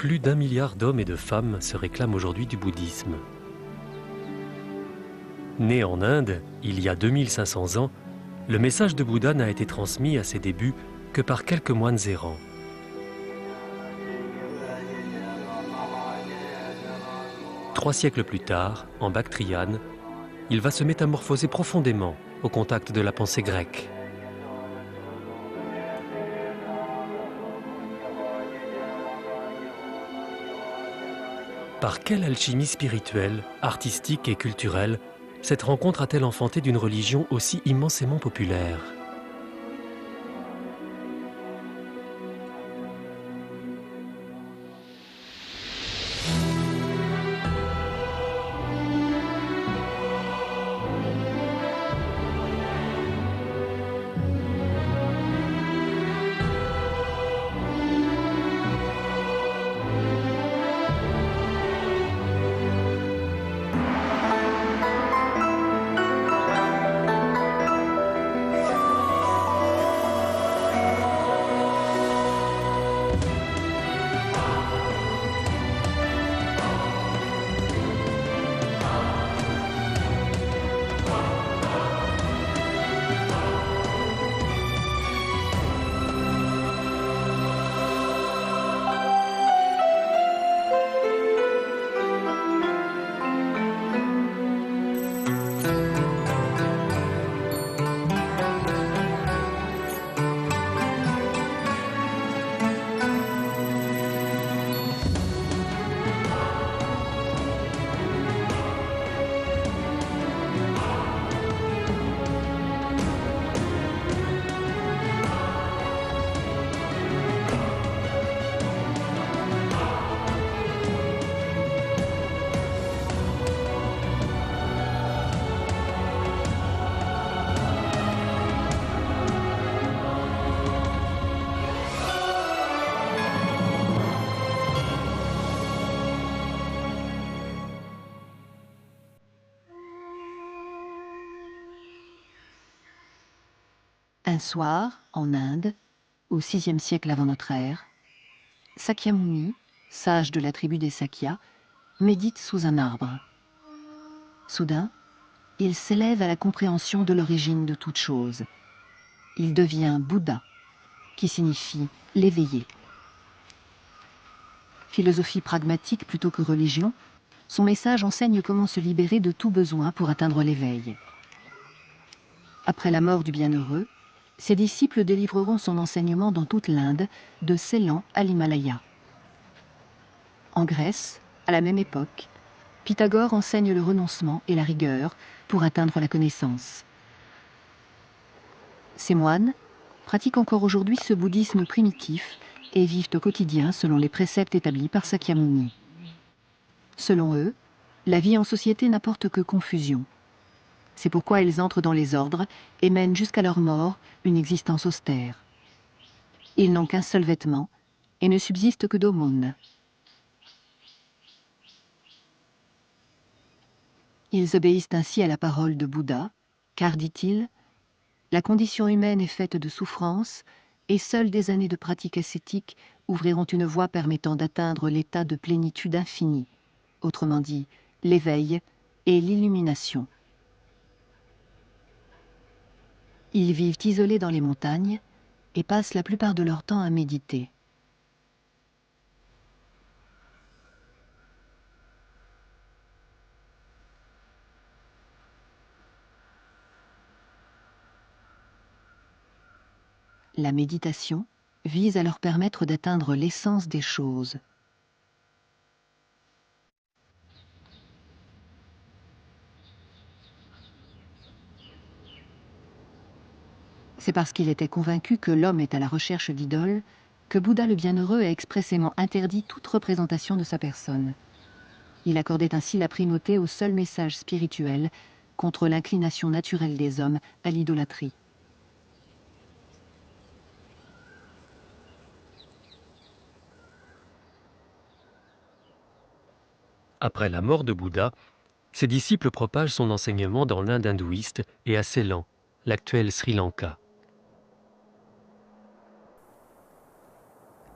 Plus d'1 milliard d'hommes et de femmes se réclament aujourd'hui du bouddhisme. Né en Inde, il y a 2500 ans, le message de Bouddha n'a été transmis à ses débuts que par quelques moines errants. 3 siècles plus tard, en Bactriane, il va se métamorphoser profondément au contact de la pensée grecque. Par quelle alchimie spirituelle, artistique et culturelle cette rencontre a-t-elle enfanté d'une religion aussi immensément populaire ? Un soir, en Inde, au VIe siècle avant notre ère, Sakyamuni, sage de la tribu des Sakyas, médite sous un arbre. Soudain, il s'élève à la compréhension de l'origine de toute chose. Il devient Bouddha, qui signifie l'éveillé. Philosophie pragmatique plutôt que religion, son message enseigne comment se libérer de tout besoin pour atteindre l'éveil. Après la mort du bienheureux, ses disciples délivreront son enseignement dans toute l'Inde, de Ceylan à l'Himalaya. En Grèce, à la même époque, Pythagore enseigne le renoncement et la rigueur pour atteindre la connaissance. Ces moines pratiquent encore aujourd'hui ce bouddhisme primitif et vivent au quotidien selon les préceptes établis par Sakyamuni. Selon eux, la vie en société n'apporte que confusion. C'est pourquoi ils entrent dans les ordres et mènent jusqu'à leur mort une existence austère. Ils n'ont qu'un seul vêtement et ne subsistent que d'aumônes. Ils obéissent ainsi à la parole de Bouddha, car, dit-il, la condition humaine est faite de souffrances et seules des années de pratique ascétique ouvriront une voie permettant d'atteindre l'état de plénitude infinie, autrement dit, l'éveil et l'illumination. Ils vivent isolés dans les montagnes et passent la plupart de leur temps à méditer. La méditation vise à leur permettre d'atteindre l'essence des choses. C'est parce qu'il était convaincu que l'homme est à la recherche d'idoles que Bouddha le Bienheureux a expressément interdit toute représentation de sa personne. Il accordait ainsi la primauté au seul message spirituel contre l'inclination naturelle des hommes à l'idolâtrie. Après la mort de Bouddha, ses disciples propagent son enseignement dans l'Inde hindouiste et à Ceylan, l'actuel Sri Lanka.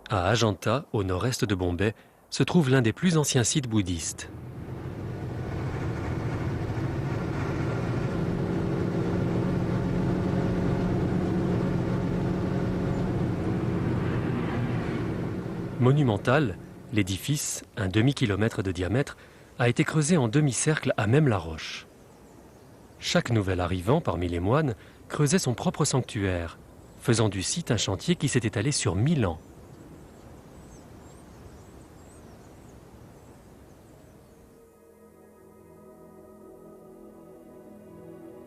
À Ajanta, au nord-est de Bombay, se trouve l'un des plus anciens sites bouddhistes. Monumental, l'édifice, un demi-kilomètre de diamètre, a été creusé en demi-cercle à même la roche. Chaque nouvel arrivant parmi les moines creusait son propre sanctuaire, faisant du site un chantier qui s'est étalé sur 1000 ans.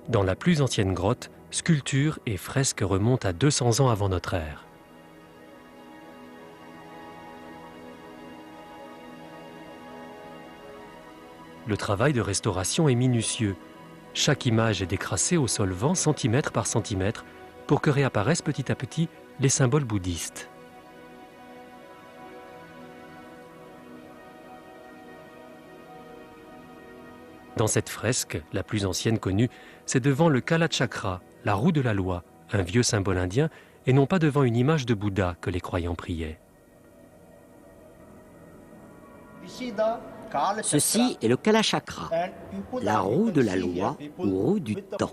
Dans la plus ancienne grotte, sculptures et fresques remontent à 200 ans avant notre ère. Le travail de restauration est minutieux. Chaque image est décrassée au solvant centimètre par centimètre pour que réapparaissent petit à petit les symboles bouddhistes. Dans cette fresque, la plus ancienne connue, c'est devant le Kalachakra, la roue de la loi, un vieux symbole indien, et non pas devant une image de Bouddha que les croyants priaient. Ceci est le Kalachakra, la roue de la loi ou roue du temps.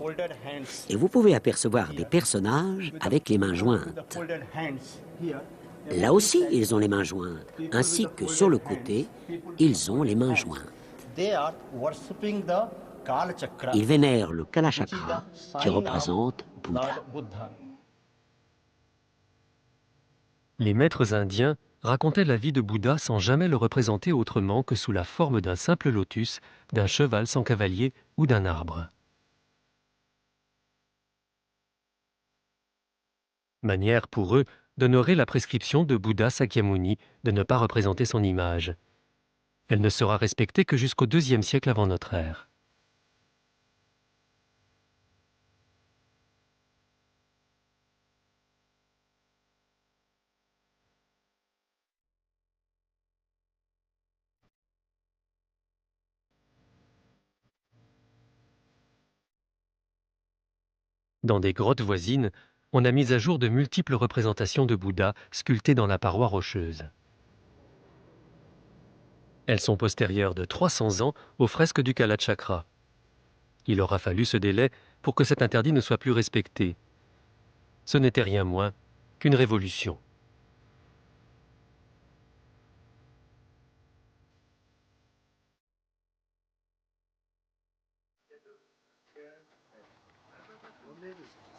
Et vous pouvez apercevoir des personnages avec les mains jointes. Là aussi, ils ont les mains jointes, ainsi que sur le côté, ils ont les mains jointes. Ils vénèrent le Kalachakra qui représente Bouddha. Les maîtres indiens racontait la vie de Bouddha sans jamais le représenter autrement que sous la forme d'un simple lotus, d'un cheval sans cavalier ou d'un arbre. Manière pour eux d'honorer la prescription de Bouddha Sakyamuni de ne pas représenter son image. Elle ne sera respectée que jusqu'au IIe siècle avant notre ère. Dans des grottes voisines, on a mis à jour de multiples représentations de Bouddha sculptées dans la paroi rocheuse. Elles sont postérieures de 300 ans aux fresques du Kalachakra. Il aura fallu ce délai pour que cet interdit ne soit plus respecté. Ce n'était rien moins qu'une révolution.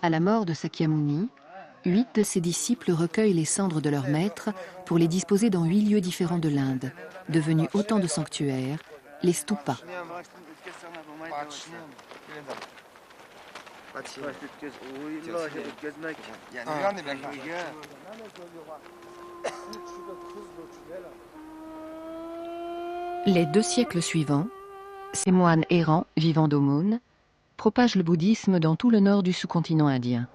À la mort de Sakyamuni, 8 de ses disciples recueillent les cendres de leur maître pour les disposer dans 8 lieux différents de l'Inde, devenus autant de sanctuaires, les stupas. Les 2 siècles suivants, ces moines errants vivant d'aumônes propagent le bouddhisme dans tout le nord du sous-continent indien.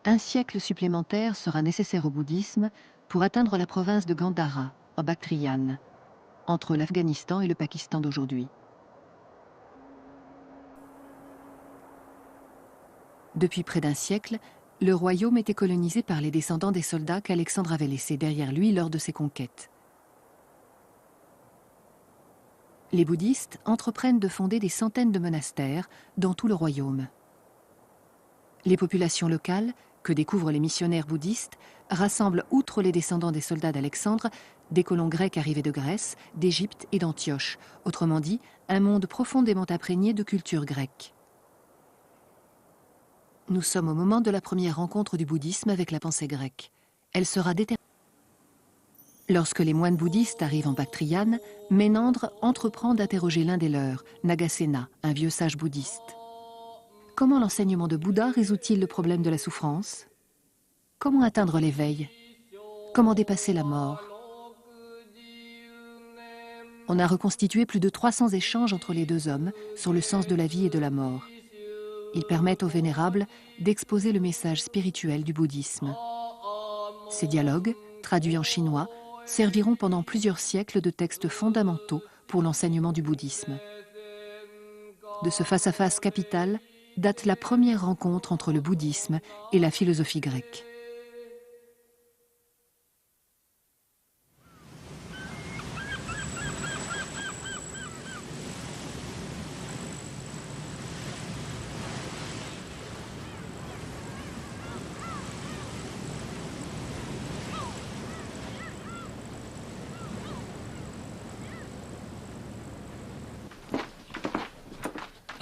Un siècle supplémentaire sera nécessaire au bouddhisme pour atteindre la province de Gandhara, en Bactriane, entre l'Afghanistan et le Pakistan d'aujourd'hui. Depuis près d'un siècle, le royaume était colonisé par les descendants des soldats qu'Alexandre avait laissés derrière lui lors de ses conquêtes. Les bouddhistes entreprennent de fonder des centaines de monastères dans tout le royaume. Les populations locales, que découvrent les missionnaires bouddhistes, rassemblent, outre les descendants des soldats d'Alexandre, des colons grecs arrivés de Grèce, d'Égypte et d'Antioche, autrement dit, un monde profondément imprégné de culture grecque. Nous sommes au moment de la première rencontre du bouddhisme avec la pensée grecque. Elle sera déterminante. Lorsque les moines bouddhistes arrivent en Bactriane, Ménandre entreprend d'interroger l'un des leurs, Nagasena, un vieux sage bouddhiste. Comment l'enseignement de Bouddha résout-il le problème de la souffrance? Comment atteindre l'éveil? Comment dépasser la mort? On a reconstitué plus de 300 échanges entre les deux hommes sur le sens de la vie et de la mort. Ils permettent aux vénérables d'exposer le message spirituel du bouddhisme. Ces dialogues, traduits en chinois, serviront pendant plusieurs siècles de textes fondamentaux pour l'enseignement du bouddhisme. De ce face-à-face capital date la première rencontre entre le bouddhisme et la philosophie grecque.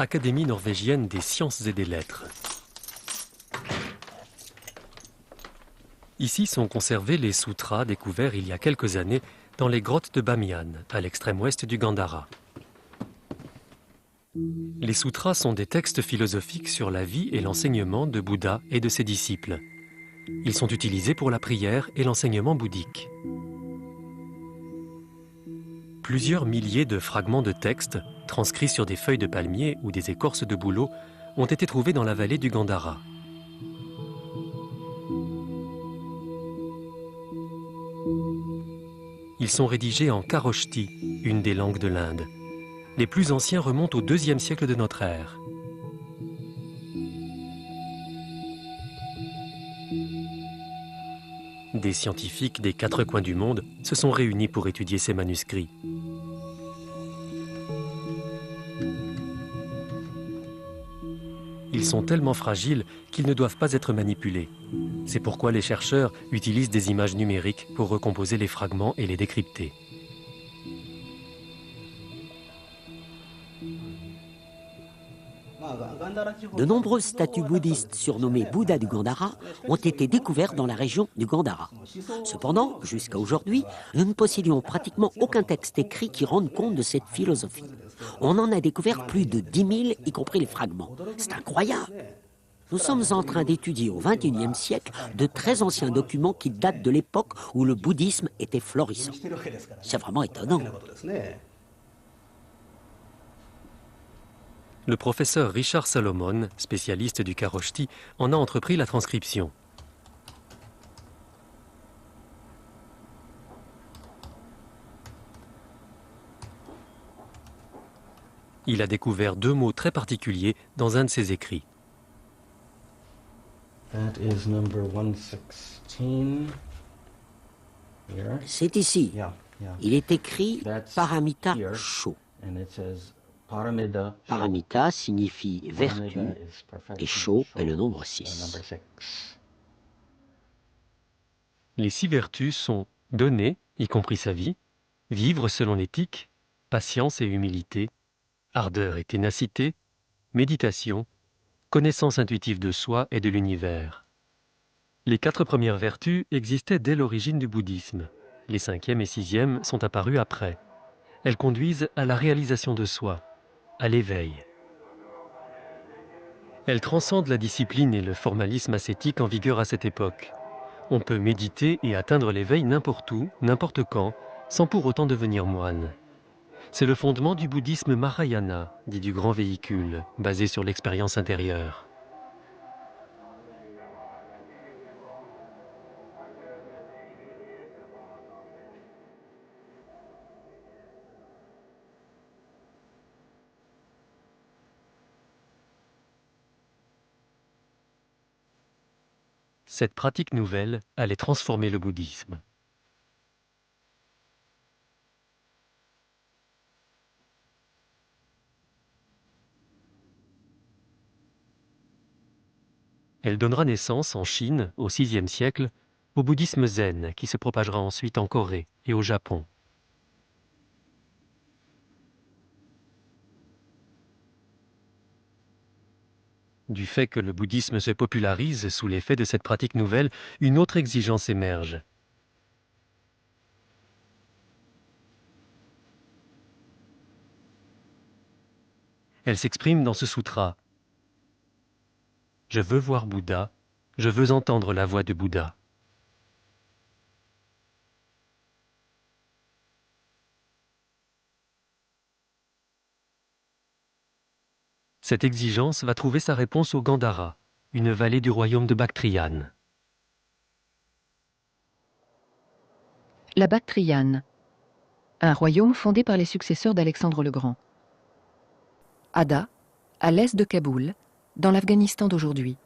Académie norvégienne des sciences et des lettres. Ici sont conservés les sutras découverts il y a quelques années dans les grottes de Bamiyan, à l'extrême ouest du Gandhara. Les sutras sont des textes philosophiques sur la vie et l'enseignement de Bouddha et de ses disciples. Ils sont utilisés pour la prière et l'enseignement bouddhique. Plusieurs milliers de fragments de textes, transcrits sur des feuilles de palmier ou des écorces de bouleau, ont été trouvés dans la vallée du Gandhara. Ils sont rédigés en Kharoshthi, une des langues de l'Inde. Les plus anciens remontent au IIe siècle de notre ère. Des scientifiques des quatre coins du monde se sont réunis pour étudier ces manuscrits. Ils sont tellement fragiles qu'ils ne doivent pas être manipulés. C'est pourquoi les chercheurs utilisent des images numériques pour recomposer les fragments et les décrypter. De nombreuses statues bouddhistes surnommées Bouddha du Gandhara ont été découvertes dans la région du Gandhara. Cependant, jusqu'à aujourd'hui, nous ne possédions pratiquement aucun texte écrit qui rende compte de cette philosophie. On en a découvert plus de 10 000, y compris les fragments. C'est incroyable! Nous sommes en train d'étudier au XXIe siècle de très anciens documents qui datent de l'époque où le bouddhisme était florissant. C'est vraiment étonnant. Le professeur Richard Salomon, spécialiste du Kharoshthi, en a entrepris la transcription. Il a découvert deux mots très particuliers dans un de ses écrits. C'est ici. Il est écrit Paramita Sho. Paramita signifie vertu et Sho est le nombre 6. Les 6 vertus sont donner, y compris sa vie, vivre selon l'éthique, patience et humilité, ardeur et ténacité, méditation, connaissance intuitive de soi et de l'univers. Les 4 premières vertus existaient dès l'origine du bouddhisme. Les 5e et 6e sont apparues après. Elles conduisent à la réalisation de soi, à l'éveil. Elles transcendent la discipline et le formalisme ascétique en vigueur à cette époque. On peut méditer et atteindre l'éveil n'importe où, n'importe quand, sans pour autant devenir moine. C'est le fondement du bouddhisme Mahayana, dit du grand véhicule, basé sur l'expérience intérieure. Cette pratique nouvelle allait transformer le bouddhisme. Elle donnera naissance en Chine, au VIe siècle, au bouddhisme zen qui se propagera ensuite en Corée et au Japon. Du fait que le bouddhisme se popularise sous l'effet de cette pratique nouvelle, une autre exigence émerge. Elle s'exprime dans ce sutra. Je veux voir Bouddha, je veux entendre la voix de Bouddha. Cette exigence va trouver sa réponse au Gandhara, une vallée du royaume de Bactriane. La Bactriane, un royaume fondé par les successeurs d'Alexandre le Grand. Ada, à l'est de Kaboul, dans l'Afghanistan d'aujourd'hui.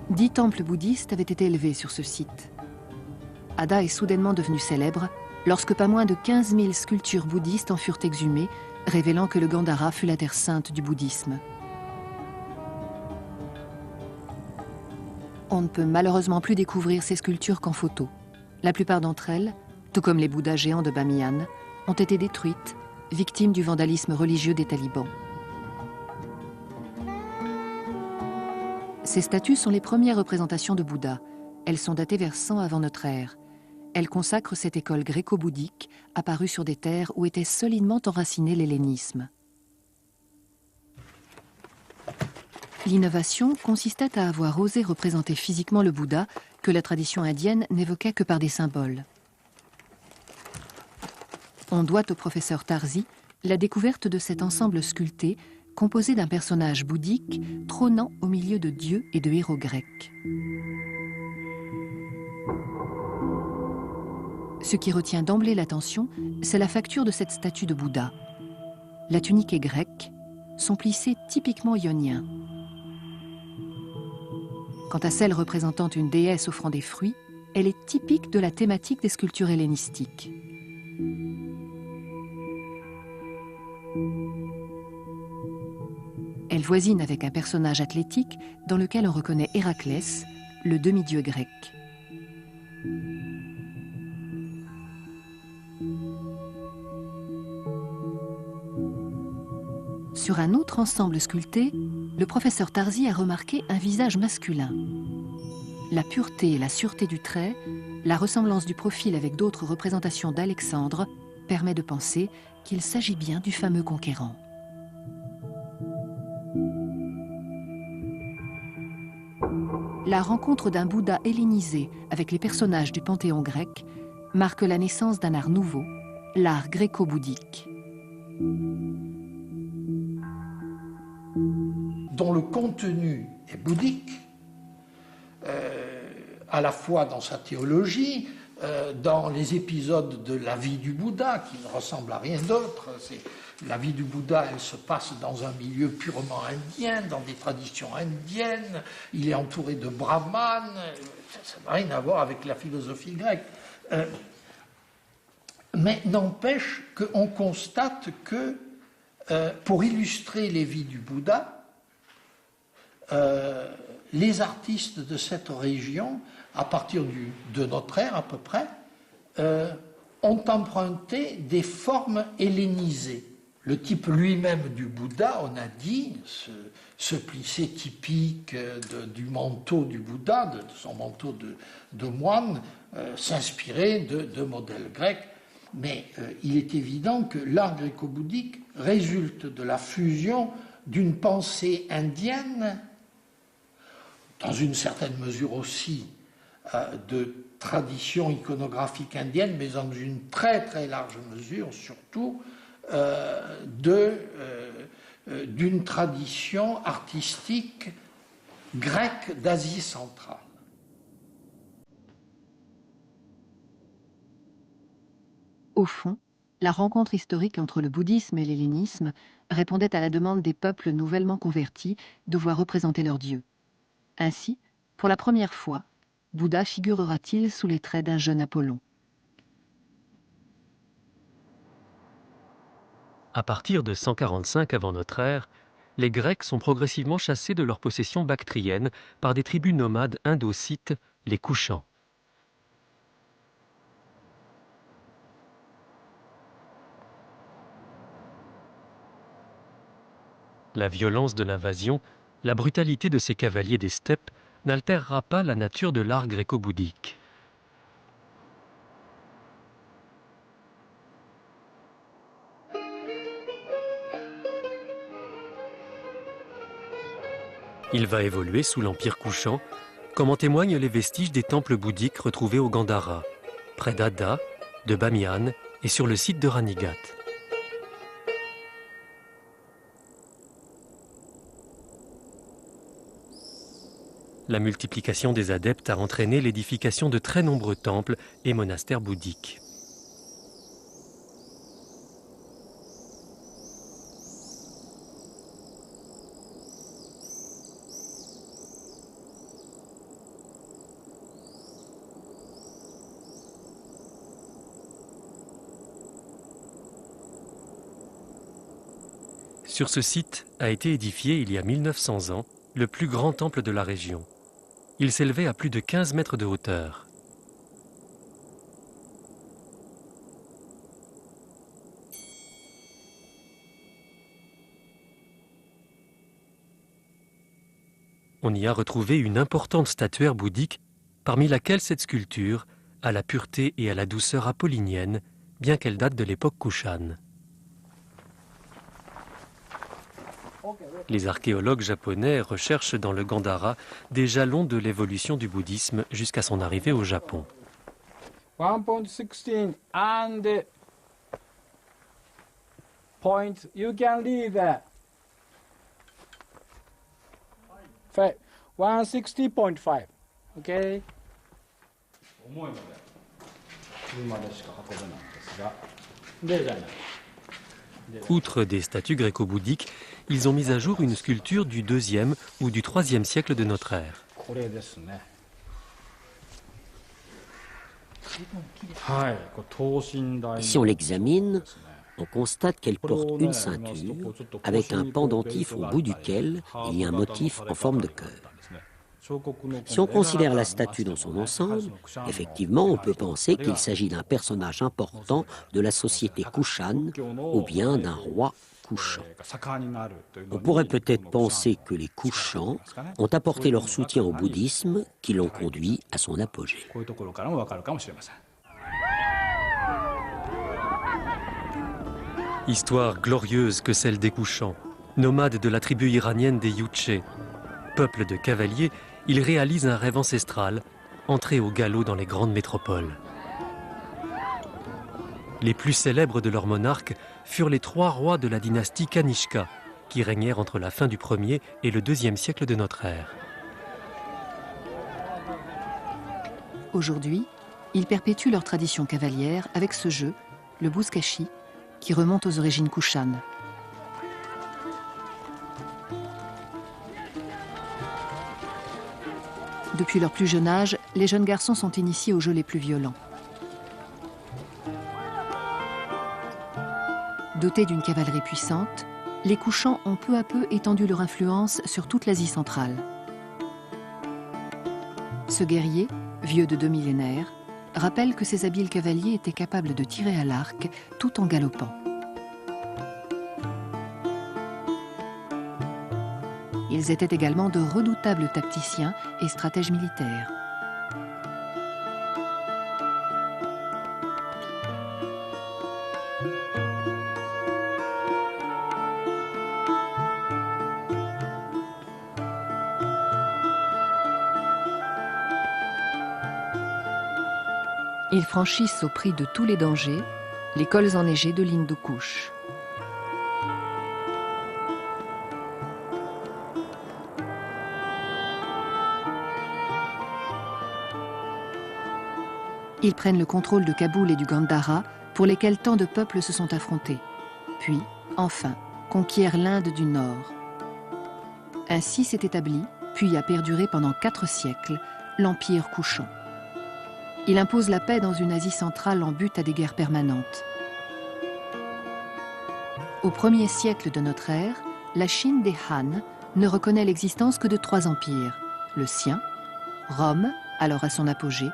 Dix temples bouddhistes avaient été élevés sur ce site. Ada est soudainement devenue célèbre lorsque pas moins de 15 000 sculptures bouddhistes en furent exhumées, révélant que le Gandhara fut la terre sainte du bouddhisme. On ne peut malheureusement plus découvrir ces sculptures qu'en photo. La plupart d'entre elles, tout comme les Bouddhas géants de Bamiyan, ont été détruites, victimes du vandalisme religieux des talibans. Ces statues sont les premières représentations de Bouddha. Elles sont datées vers 100 avant notre ère. Elles consacrent cette école gréco-bouddhique apparue sur des terres où était solidement enraciné l'hellénisme. L'innovation consistait à avoir osé représenter physiquement le Bouddha que la tradition indienne n'évoquait que par des symboles. On doit au professeur Tarzi la découverte de cet ensemble sculpté composé d'un personnage bouddhique trônant au milieu de dieux et de héros grecs. Ce qui retient d'emblée l'attention, c'est la facture de cette statue de Bouddha. La tunique est grecque, son plissé typiquement ionien. Quant à celle représentant une déesse offrant des fruits, elle est typique de la thématique des sculptures hellénistiques. Elle voisine avec un personnage athlétique dans lequel on reconnaît Héraclès, le demi-dieu grec. Sur un autre ensemble sculpté, le professeur Tarzi a remarqué un visage masculin. La pureté et la sûreté du trait, la ressemblance du profil avec d'autres représentations d'Alexandre permet de penser qu'il s'agit bien du fameux conquérant. La rencontre d'un Bouddha hellénisé avec les personnages du panthéon grec marque la naissance d'un art nouveau, l'art gréco-bouddhique. Dont le contenu est bouddhique, à la fois dans sa théologie, dans les épisodes de la vie du Bouddha, qui ne ressemble à rien d'autre. La vie du Bouddha, elle se passe dans un milieu purement indien, dans des traditions indiennes, il est entouré de brahmanes, ça n'a rien à voir avec la philosophie grecque. Mais n'empêche qu'on constate que, pour illustrer les vies du Bouddha, les artistes de cette région, à partir de notre ère à peu près, ont emprunté des formes hellénisées. Le type lui-même du Bouddha, on a dit, ce plissé typique du manteau du Bouddha, de son manteau de moine, s'inspirait de modèles grecs. Mais il est évident que l'art gréco-bouddhique résulte de la fusion d'une pensée indienne, dans une certaine mesure aussi de tradition iconographique indienne, mais dans une très très large mesure surtout d'une tradition artistique grecque d'Asie centrale. Au fond, la rencontre historique entre le bouddhisme et l'hellénisme répondait à la demande des peuples nouvellement convertis de voir représenter leur dieu. Ainsi, pour la première fois, Bouddha figurera-t-il sous les traits d'un jeune Apollon. À partir de 145 avant notre ère, les Grecs sont progressivement chassés de leurs possessions bactriennes par des tribus nomades indo-scythes, les Couchans. La violence de l'invasion, la brutalité de ces cavaliers des steppes n'altérera pas la nature de l'art gréco-bouddhique. Il va évoluer sous l'Empire couchant, comme en témoignent les vestiges des temples bouddhiques retrouvés au Gandhara, près d'Ada, de Bamiyan et sur le site de Ranigat. La multiplication des adeptes a entraîné l'édification de très nombreux temples et monastères bouddhiques. Sur ce site a été édifié il y a 1900 ans le plus grand temple de la région. Il s'élevait à plus de 15 mètres de hauteur. On y a retrouvé une importante statuaire bouddhique, parmi laquelle cette sculpture a la pureté et à la douceur apollinienne, bien qu'elle date de l'époque Kushan. Les archéologues japonais recherchent dans le Gandhara des jalons de l'évolution du bouddhisme jusqu'à son arrivée au Japon. 1.16 and point you can leave 160.5 okay. Outre des statues gréco-bouddhiques, ils ont mis à jour une sculpture du 2e ou du 3e siècle de notre ère. Si on l'examine, on constate qu'elle porte une ceinture avec un pendentif au bout duquel il y a un motif en forme de cœur. Si on considère la statue dans son ensemble, effectivement, on peut penser qu'il s'agit d'un personnage important de la société Kushan ou bien d'un roi Kushan. On pourrait peut-être penser que les Kushans ont apporté leur soutien au bouddhisme qui l'ont conduit à son apogée. Histoire glorieuse que celle des Kushans, nomades de la tribu iranienne des Yuche. Peuple de cavaliers, ils réalisent un rêve ancestral, entrer au galop dans les grandes métropoles. Les plus célèbres de leurs monarques furent les 3 rois de la dynastie Kanishka, qui régnèrent entre la fin du 1er et le 2e siècle de notre ère. Aujourd'hui, ils perpétuent leur tradition cavalière avec ce jeu, le buzkashi, qui remonte aux origines Kushan. Depuis leur plus jeune âge, les jeunes garçons sont initiés aux jeux les plus violents. Dotés d'une cavalerie puissante, les Kushans ont peu à peu étendu leur influence sur toute l'Asie centrale. Ce guerrier, vieux de 2 millénaires, rappelle que ces habiles cavaliers étaient capables de tirer à l'arc tout en galopant. Ils étaient également de redoutables tacticiens et stratèges militaires. Ils franchissent au prix de tous les dangers les cols enneigés de l'Hindu Kush. Ils prennent le contrôle de Kaboul et du Gandhara, pour lesquels tant de peuples se sont affrontés. Puis, enfin, conquièrent l'Inde du Nord. Ainsi s'est établi, puis a perduré pendant 4 siècles, l'Empire Kushan. Il impose la paix dans une Asie centrale en but à des guerres permanentes. Au 1er siècle de notre ère, la Chine des Han ne reconnaît l'existence que de 3 empires, le sien, Rome, alors à son apogée,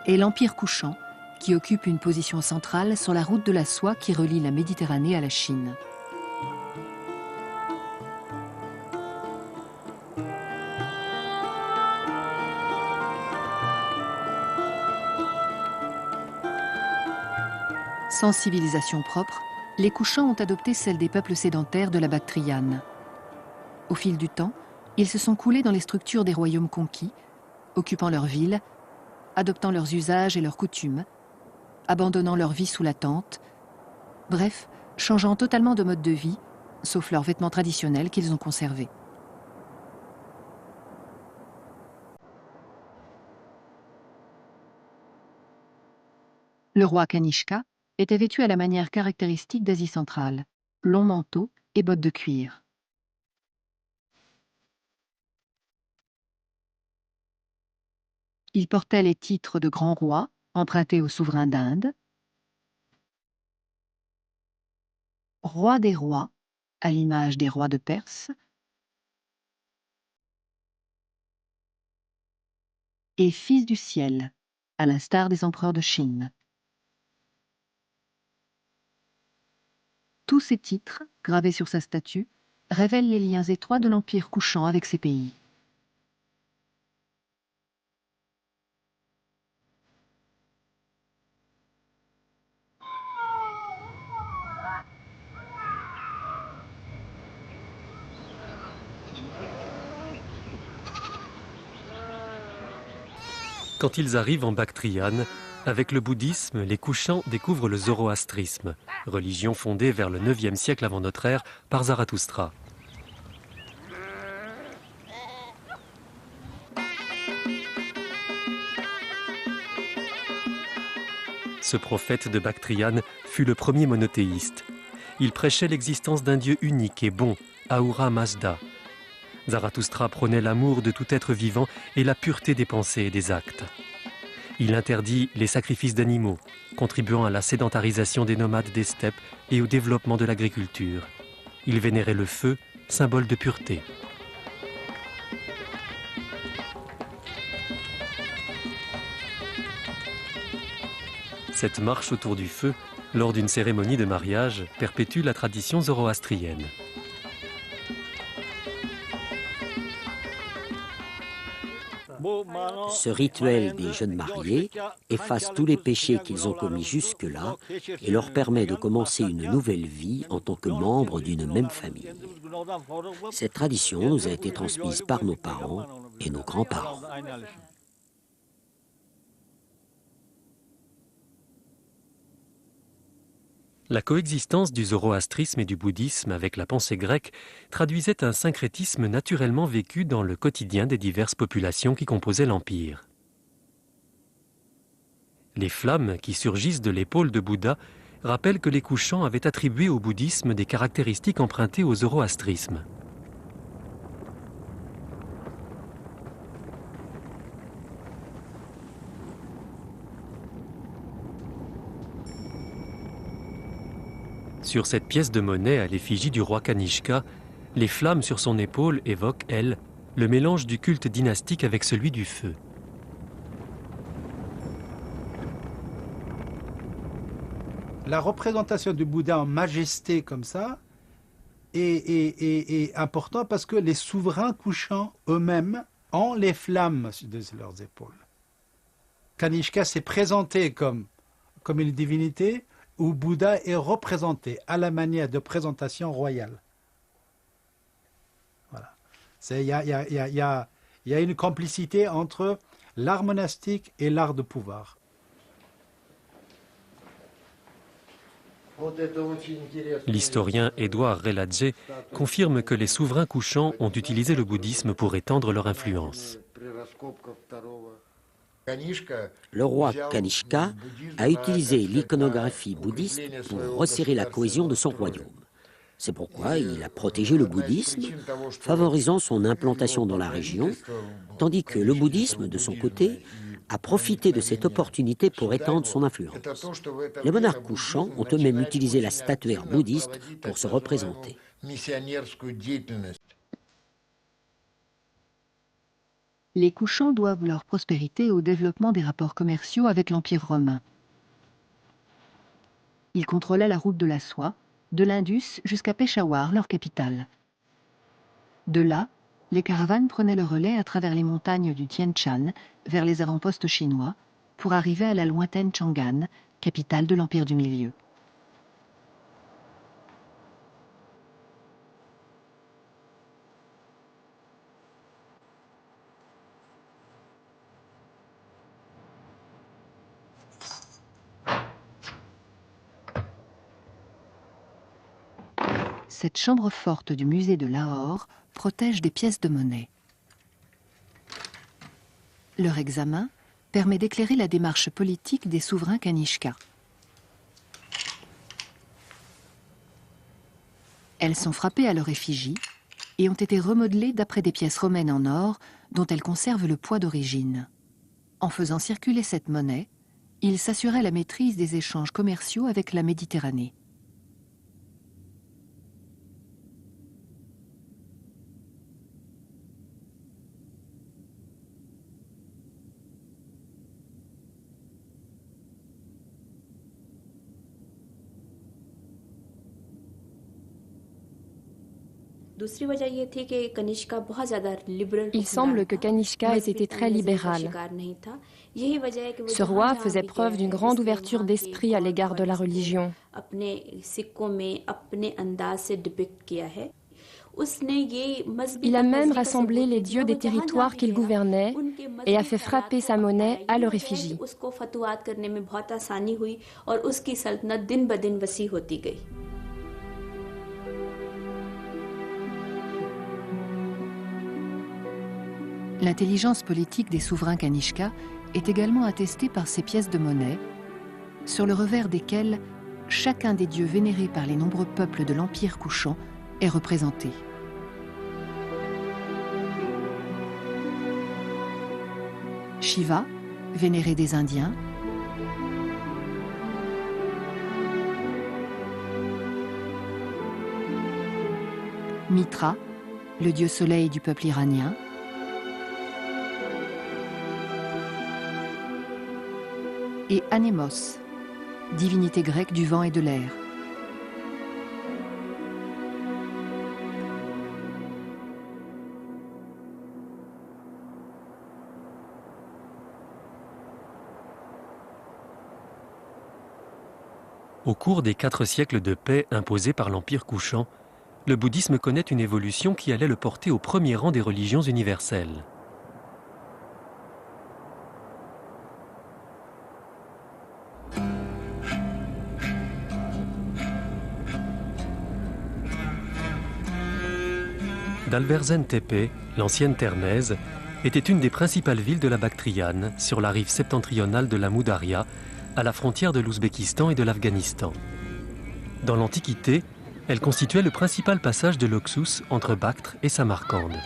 et l'Empire Kushan, qui occupe une position centrale sur la route de la soie qui relie la Méditerranée à la Chine. Sans civilisation propre, les Kushans ont adopté celle des peuples sédentaires de la Bactriane. Au fil du temps, ils se sont coulés dans les structures des royaumes conquis, occupant leurs villes, adoptant leurs usages et leurs coutumes, abandonnant leur vie sous la tente, Bref, changeant totalement de mode de vie, sauf leurs vêtements traditionnels qu'ils ont conservés. Le roi Kanishka était vêtu à la manière caractéristique d'Asie centrale, long manteau et bottes de cuir. Il portait les titres de grand roi, empruntés au souverain d'Inde, roi des rois, à l'image des rois de Perse, et fils du ciel, à l'instar des empereurs de Chine. Tous ces titres, gravés sur sa statue, révèlent les liens étroits de l'Empire couchant avec ces pays. Quand ils arrivent en Bactriane, avec le bouddhisme, les couchants découvrent le zoroastrisme, religion fondée vers le 9e siècle avant notre ère par Zarathustra. Ce prophète de Bactriane fut le premier monothéiste. Il prêchait l'existence d'un Dieu unique et bon, Ahura Mazda. Zarathustra prônait l'amour de tout être vivant et la pureté des pensées et des actes. Il interdit les sacrifices d'animaux, contribuant à la sédentarisation des nomades des steppes et au développement de l'agriculture. Il vénérait le feu, symbole de pureté. Cette marche autour du feu, lors d'une cérémonie de mariage, perpétue la tradition zoroastrienne. Ce rituel des jeunes mariés efface tous les péchés qu'ils ont commis jusque-là et leur permet de commencer une nouvelle vie en tant que membres d'une même famille. Cette tradition nous a été transmise par nos parents et nos grands-parents. La coexistence du zoroastrisme et du bouddhisme avec la pensée grecque traduisait un syncrétisme naturellement vécu dans le quotidien des diverses populations qui composaient l'Empire. Les flammes qui surgissent de l'épaule de Bouddha rappellent que les couchants avaient attribué au bouddhisme des caractéristiques empruntées au zoroastrisme. Sur cette pièce de monnaie à l'effigie du roi Kanishka, les flammes sur son épaule évoquent, elles, le mélange du culte dynastique avec celui du feu. La représentation du Bouddha en majesté comme ça est important parce que les souverains couchants eux-mêmes ont les flammes de leurs épaules. Kanishka s'est présenté comme une divinité où Bouddha est représenté à la manière de présentation royale. Voilà. Il y a une complicité entre l'art monastique et l'art de pouvoir. L'historien Édouard Reladze confirme que les souverains couchants ont utilisé le bouddhisme pour étendre leur influence. Le roi Kanishka a utilisé l'iconographie bouddhiste pour resserrer la cohésion de son royaume. C'est pourquoi il a protégé le bouddhisme, favorisant son implantation dans la région, tandis que le bouddhisme, de son côté, a profité de cette opportunité pour étendre son influence. Les monarques couchants ont eux-mêmes utilisé la statuaire bouddhiste pour se représenter. Les couchants doivent leur prospérité au développement des rapports commerciaux avec l'Empire romain. Ils contrôlaient la route de la soie, de l'Indus jusqu'à Peshawar, leur capitale. De là, les caravanes prenaient le relais à travers les montagnes du Tien Shan vers les avant-postes chinois pour arriver à la lointaine Chang'an, capitale de l'Empire du Milieu. Cette chambre forte du musée de Lahore protège des pièces de monnaie. Leur examen permet d'éclairer la démarche politique des souverains Kanishka. Elles sont frappées à leur effigie et ont été remodelées d'après des pièces romaines en or dont elles conservent le poids d'origine. En faisant circuler cette monnaie, ils s'assuraient la maîtrise des échanges commerciaux avec la Méditerranée. Il semble que Kanishka ait été très libéral. Ce roi faisait preuve d'une grande ouverture d'esprit à l'égard de la religion. Il a même rassemblé les dieux des territoires qu'il gouvernait et a fait frapper sa monnaie à leur effigie. L'intelligence politique des souverains Kanishka est également attestée par ces pièces de monnaie, sur le revers desquelles chacun des dieux vénérés par les nombreux peuples de l'Empire couchant est représenté. Shiva, vénéré des Indiens, Mitra, le dieu soleil du peuple iranien, et Anémos, divinité grecque du vent et de l'air. Au cours des 4 siècles de paix imposés par l'Empire couchant, le bouddhisme connaît une évolution qui allait le porter au premier rang des religions universelles. D'Alberzen Tepe, l'ancienne Termèse, était une des principales villes de la Bactriane, sur la rive septentrionale de l'Amou Daria, à la frontière de l'Ouzbékistan et de l'Afghanistan. Dans l'Antiquité, elle constituait le principal passage de l'Oxus entre Bactre et Samarcande.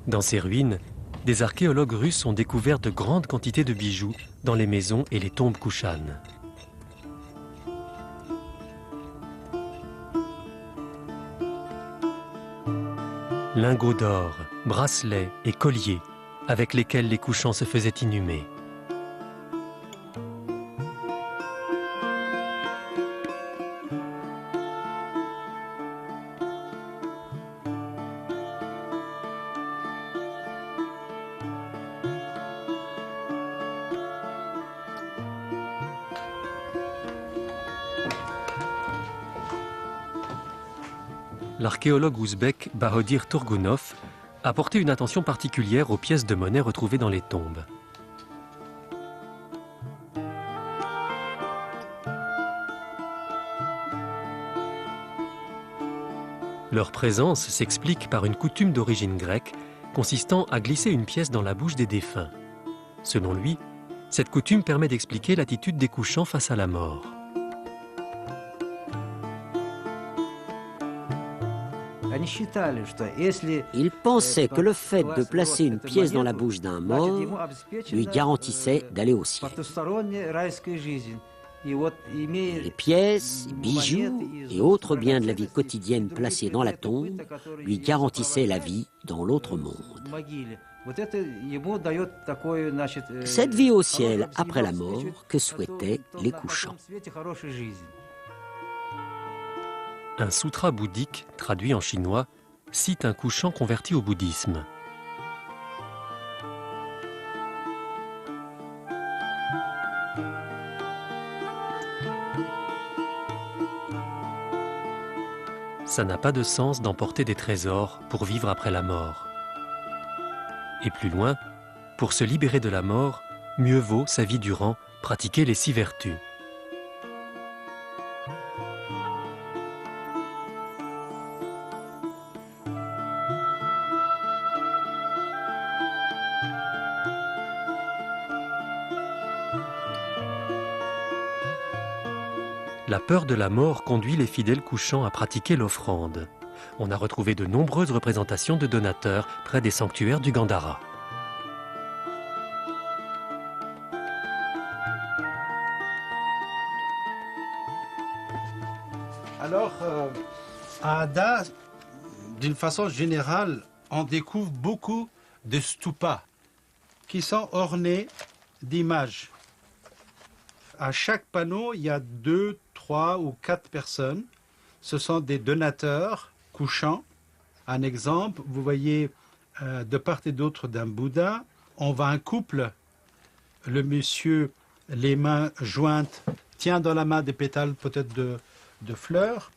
Dans ces ruines, des archéologues russes ont découvert de grandes quantités de bijoux dans les maisons et les tombes kushanes. Lingots d'or, bracelets et colliers avec lesquels les couchants se faisaient inhumer. L'archéologue ouzbek Bahodir Tourgounov a porté une attention particulière aux pièces de monnaie retrouvées dans les tombes. Leur présence s'explique par une coutume d'origine grecque consistant à glisser une pièce dans la bouche des défunts. Selon lui, cette coutume permet d'expliquer l'attitude des couchants face à la mort. Ils pensaient que le fait de placer une pièce dans la bouche d'un mort lui garantissait d'aller au ciel. Les pièces, bijoux et autres biens de la vie quotidienne placés dans la tombe lui garantissaient la vie dans l'autre monde. Cette vie au ciel après la mort que souhaitaient les couchants. Un sutra bouddhique, traduit en chinois, cite un couchant converti au bouddhisme. Ça n'a pas de sens d'emporter des trésors pour vivre après la mort. Et plus loin, pour se libérer de la mort, mieux vaut, sa vie durant, pratiquer les 6 vertus. La peur de la mort conduit les fidèles couchants à pratiquer l'offrande. On a retrouvé de nombreuses représentations de donateurs près des sanctuaires du Gandhara. Alors, à Hadda, d'une façon générale, on découvre beaucoup de stupas qui sont ornés d'images. À chaque panneau, il y a 2, 3 ou 4 personnes. Ce sont des donateurs couchants. Un exemple, vous voyez de part et d'autre d'un Bouddha, on voit un couple. Le monsieur, les mains jointes, tient dans la main des pétales peut-être de fleurs.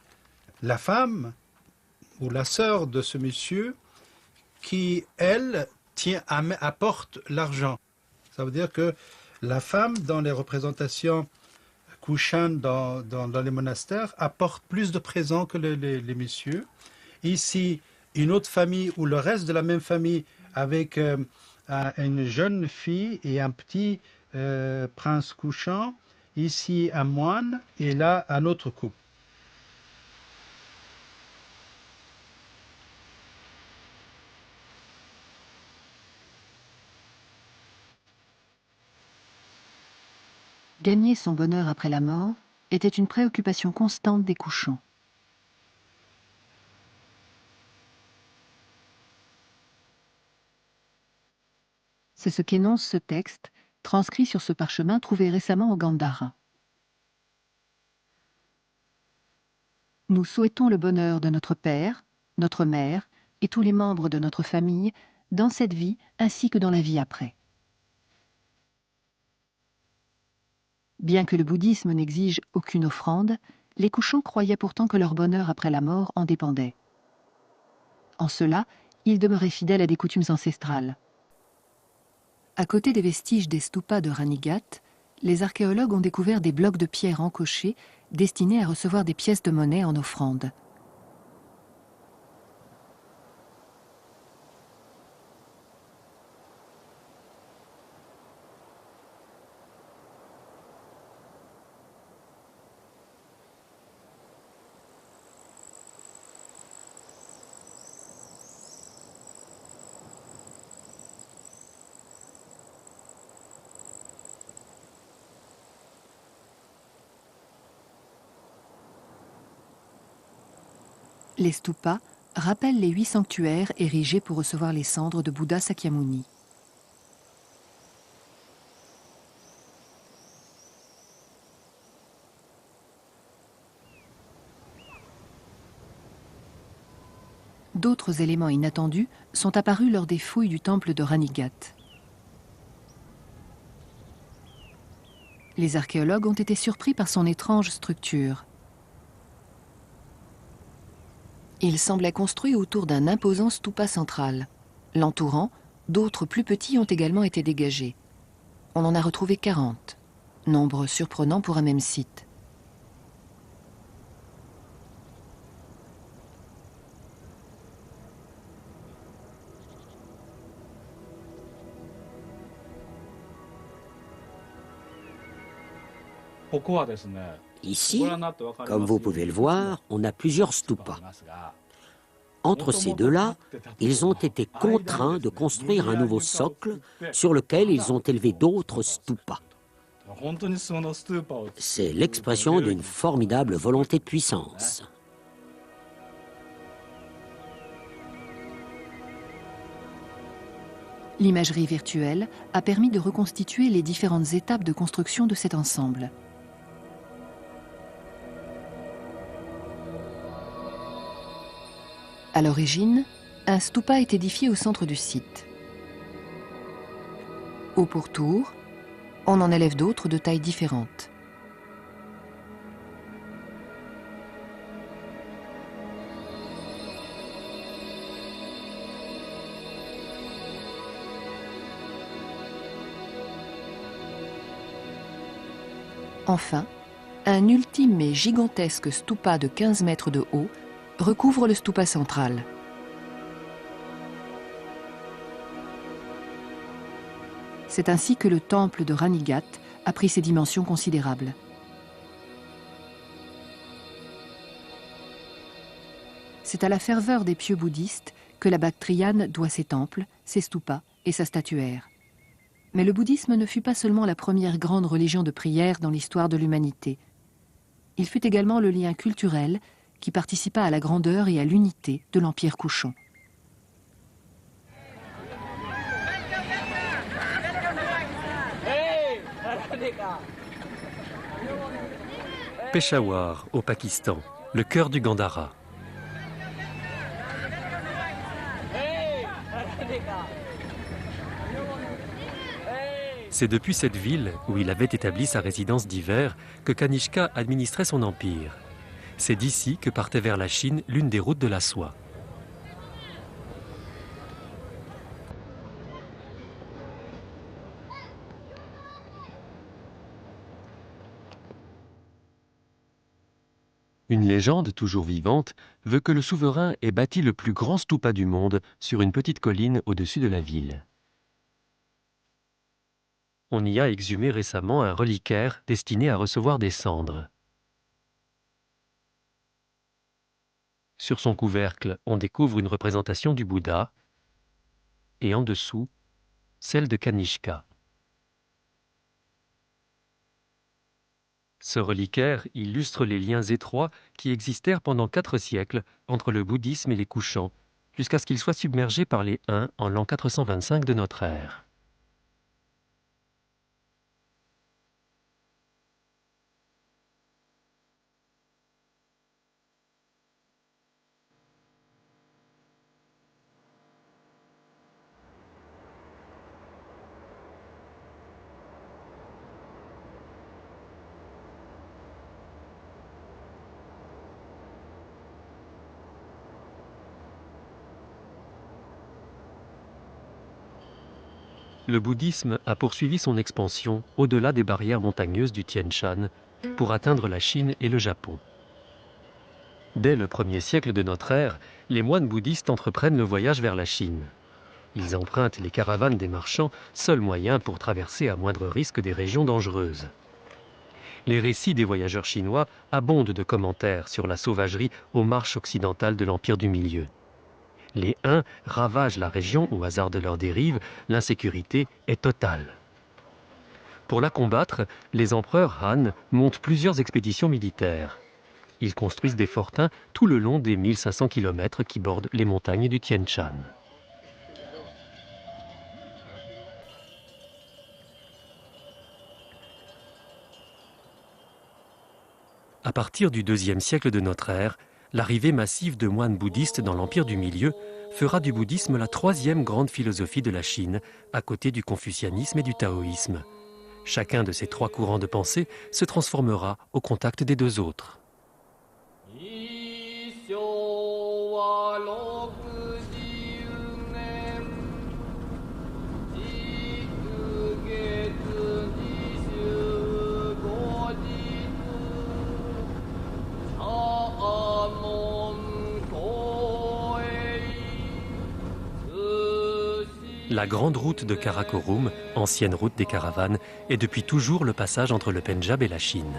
La femme ou la sœur de ce monsieur qui, elle, apporte l'argent. Ça veut dire que la femme, dans les représentations kushan dans les monastères, apporte plus de présents que les messieurs. Ici, une autre famille ou le reste de la même famille avec une jeune fille et un petit prince couchant. Ici, un moine et là, un autre couple. Gagner son bonheur après la mort était une préoccupation constante des couchants. C'est ce qu'énonce ce texte, transcrit sur ce parchemin trouvé récemment au Gandhara. Nous souhaitons le bonheur de notre père, notre mère et tous les membres de notre famille dans cette vie ainsi que dans la vie après. Bien que le bouddhisme n'exige aucune offrande, les couchants croyaient pourtant que leur bonheur après la mort en dépendait. En cela, ils demeuraient fidèles à des coutumes ancestrales. À côté des vestiges des stupas de Ranigat, les archéologues ont découvert des blocs de pierre encochés destinés à recevoir des pièces de monnaie en offrande. Les stupas rappellent les 8 sanctuaires érigés pour recevoir les cendres de Bouddha Sakyamuni. D'autres éléments inattendus sont apparus lors des fouilles du temple de Ranigat. Les archéologues ont été surpris par son étrange structure. Il semblait construit autour d'un imposant stupa central. L'entourant, d'autres plus petits ont également été dégagés. On en a retrouvé 40, nombre surprenant pour un même site. Ici, comme vous pouvez le voir, on a plusieurs stupas. Entre ces deux-là, ils ont été contraints de construire un nouveau socle sur lequel ils ont élevé d'autres stupas. C'est l'expression d'une formidable volonté de puissance. L'imagerie virtuelle a permis de reconstituer les différentes étapes de construction de cet ensemble. À l'origine, un stupa est édifié au centre du site. Au pourtour, on en élève d'autres de tailles différentes. Enfin, un ultime et gigantesque stupa de 15 mètres de haut recouvre le stupa central. C'est ainsi que le temple de Ranigat a pris ses dimensions considérables. C'est à la ferveur des pieux bouddhistes que la Bactriane doit ses temples, ses stupas et sa statuaire. Mais le bouddhisme ne fut pas seulement la première grande religion de prière dans l'histoire de l'humanité. Il fut également le lien culturel qui participa à la grandeur et à l'unité de l'Empire couchon. Peshawar, au Pakistan, le cœur du Gandhara. C'est depuis cette ville, où il avait établi sa résidence d'hiver, que Kanishka administrait son empire. C'est d'ici que partait vers la Chine l'une des routes de la soie. Une légende toujours vivante veut que le souverain ait bâti le plus grand stupa du monde sur une petite colline au-dessus de la ville. On y a exhumé récemment un reliquaire destiné à recevoir des cendres. Sur son couvercle, on découvre une représentation du Bouddha et en dessous, celle de Kanishka. Ce reliquaire illustre les liens étroits qui existèrent pendant 4 siècles entre le bouddhisme et les couchants, jusqu'à ce qu'il soit submergé par les Huns en l'an 425 de notre ère. Le bouddhisme a poursuivi son expansion au-delà des barrières montagneuses du Tien Shan pour atteindre la Chine et le Japon. Dès le 1er siècle de notre ère, les moines bouddhistes entreprennent le voyage vers la Chine. Ils empruntent les caravanes des marchands, seul moyen pour traverser à moindre risque des régions dangereuses. Les récits des voyageurs chinois abondent de commentaires sur la sauvagerie aux marches occidentales de l'Empire du Milieu. Les Huns ravagent la région au hasard de leur dérive, l'insécurité est totale. Pour la combattre, les empereurs Han montent plusieurs expéditions militaires. Ils construisent des fortins tout le long des 1500 km qui bordent les montagnes du Tien Shan. À partir du IIe siècle de notre ère, l'arrivée massive de moines bouddhistes dans l'Empire du Milieu fera du bouddhisme la 3e grande philosophie de la Chine, à côté du confucianisme et du taoïsme. Chacun de ces 3 courants de pensée se transformera au contact des 2 autres. La grande route de Karakorum, ancienne route des caravanes, est depuis toujours le passage entre le Pendjab et la Chine.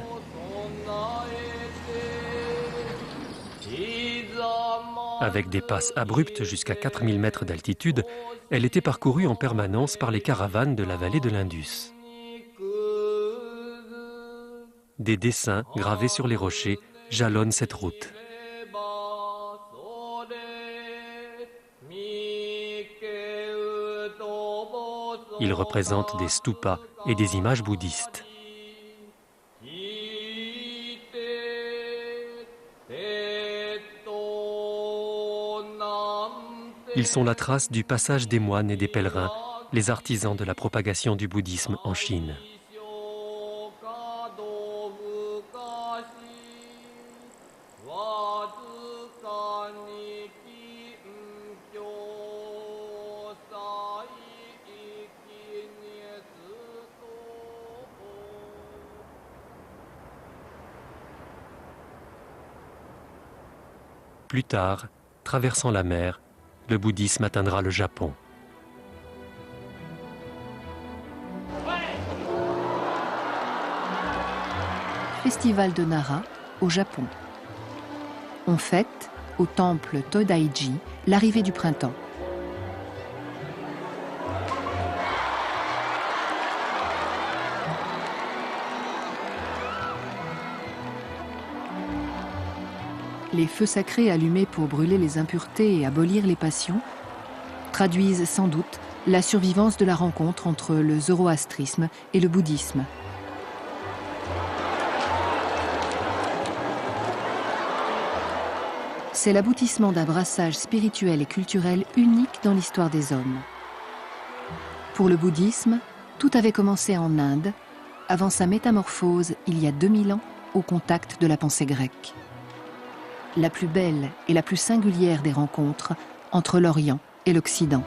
Avec des passes abruptes jusqu'à 4000 mètres d'altitude, elle était parcourue en permanence par les caravanes de la vallée de l'Indus. Des dessins gravés sur les rochers jalonnent cette route. Ils représentent des stupas et des images bouddhistes. Ils sont la trace du passage des moines et des pèlerins, les artisans de la propagation du bouddhisme en Chine. Plus tard, traversant la mer, le bouddhisme atteindra le Japon. Festival de Nara, au Japon. On fête, au temple Todaiji, l'arrivée du printemps. Les feux sacrés allumés pour brûler les impuretés et abolir les passions traduisent sans doute la survivance de la rencontre entre le zoroastrisme et le bouddhisme. C'est l'aboutissement d'un brassage spirituel et culturel unique dans l'histoire des hommes. Pour le bouddhisme, tout avait commencé en Inde, avant sa métamorphose il y a 2000 ans au contact de la pensée grecque. La plus belle et la plus singulière des rencontres entre l'Orient et l'Occident.